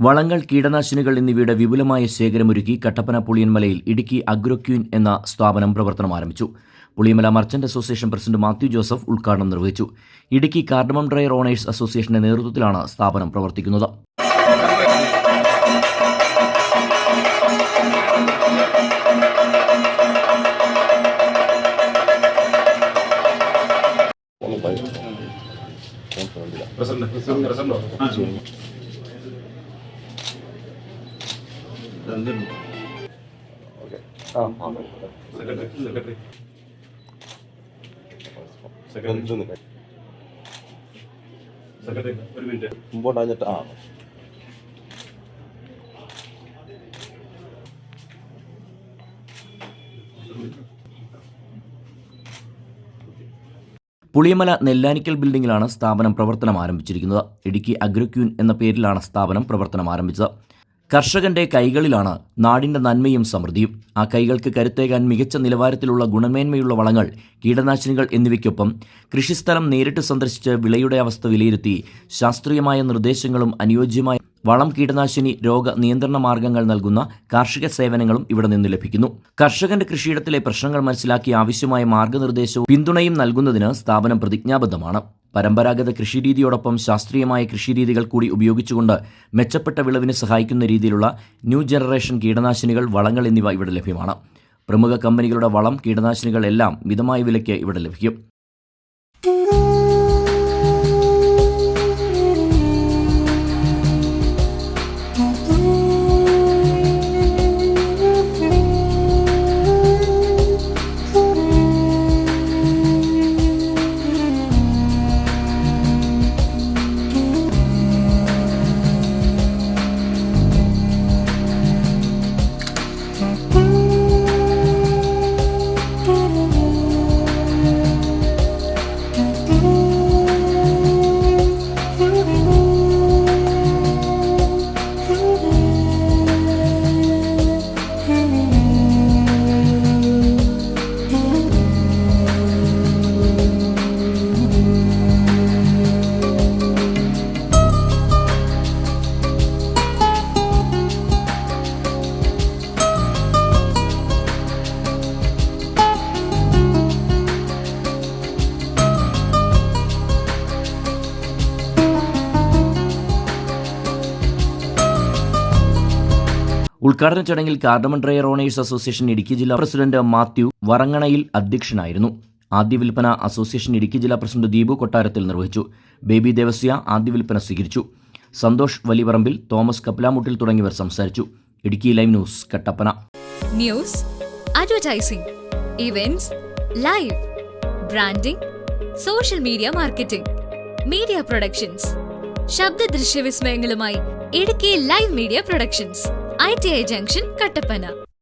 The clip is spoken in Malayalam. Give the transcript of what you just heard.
വളങ്ങൾ, കീടനാശിനികൾ എന്നിവയുടെ വിപുലമായ ശേഖരമൊരുക്കി കട്ടപ്പന പുളിയൻമലയിൽ ഇടുക്കി അഗ്രോക്യൂൻ എന്ന സ്ഥാപനം പ്രവർത്തനം ആരംഭിച്ചു. Puliyamala merchant association president Mathew Joseph ഉദ്ഘാടനം നിർവഹിച്ചു. ഇടുക്കി കാർഡമം ഡ്രയർ ഓണേഴ്സ് അസോസിയേഷന്റെ നേതൃത്വത്തിലാണ് സ്ഥാപനം പ്രവർത്തിക്കുന്നത്. പുളിയമല നെല്ലാനിക്കൽ ബിൽഡിംഗിലാണ് സ്ഥാപനം പ്രവർത്തനം ആരംഭിച്ചിരിക്കുന്നത്. ഇടുക്കി അഗ്രോക്യൂൻ എന്ന പേരിലാണ് സ്ഥാപനം പ്രവർത്തനം ആരംഭിച്ചത്. കർഷകന്റെ കൈകളിലാണ് നാടിന്റെ നന്മയും സമൃദ്ധിയും. ആ കൈകൾക്ക് കരുത്തേകാൻ മികച്ച നിലവാരത്തിലുള്ള ഗുണമേന്മയുള്ള വളങ്ങൾ, കീടനാശിനികൾ എന്നിവയ്ക്കൊപ്പം കൃഷിസ്ഥലം നേരിട്ട് സന്ദർശിച്ച് വിളയുടെ അവസ്ഥ വിലയിരുത്തി ശാസ്ത്രീയമായ നിർദ്ദേശങ്ങളും അനുയോജ്യമായ വളം, കീടനാശിനി, രോഗ നിയന്ത്രണ മാർഗങ്ങൾ നൽകുന്ന കാർഷിക സേവനങ്ങളും ഇവിടെ നിന്ന് ലഭിക്കുന്നു. കർഷകന്റെ കൃഷിയിടത്തിലെ പ്രശ്നങ്ങൾ മനസ്സിലാക്കി ആവശ്യമായ മാർഗനിർദ്ദേശവും പിന്തുണയും നൽകുന്നതിന് സ്ഥാപനം പ്രതിജ്ഞാബദ്ധമാണ്. പരമ്പരാഗത കൃഷിരീതിയോടൊപ്പം ശാസ്ത്രീയമായ കൃഷിരീതികൾ കൂടി ഉപയോഗിച്ചുകൊണ്ട് മെച്ചപ്പെട്ട വിളവിന് സഹായിക്കുന്ന രീതിയിലുള്ള ന്യൂ ജനറേഷൻ കീടനാശിനികൾ, വളങ്ങൾ എന്നിവ ഇവിടെ ലഭ്യമാണ്. പ്രമുഖ കമ്പനികളുടെ വളം, കീടനാശിനികൾ എല്ലാം മിതമായ വിലയ്ക്ക് ഇവിടെ ലഭിക്കും. ഉദ്ഘാടന ചടങ്ങിൽ cardamom dryer owners association Idukki ജില്ലാ പ്രസിഡന്റ് മാത്യു വറങ്ങണയിൽ അധ്യക്ഷനായിരുന്നു. ആദ്യ വിൽപ്പന അസോസിയേഷൻ ഇടുക്കി ജില്ലാ പ്രസിഡന്റ് ദീപു കൊട്ടാരത്തിൽ നിർവഹിച്ചു. ബേബി ദേവസ്യ ആദ്യ വിൽപ്പന സ്വീകരിച്ചു. സന്തോഷ് വലിപറമ്പിൽ, തോമസ് കപ്ലാമുട്ടിൽ തുടങ്ങിയവർ സംസാരിച്ചു. Idukki live news, Kattappana. News, advertising, events, live, branding, social media marketing, media productions, ശബ്ദ ദൃശ്യ വിസ്മയങ്ങളുമായി Idukki live media productions, ITI junction, Kattappana.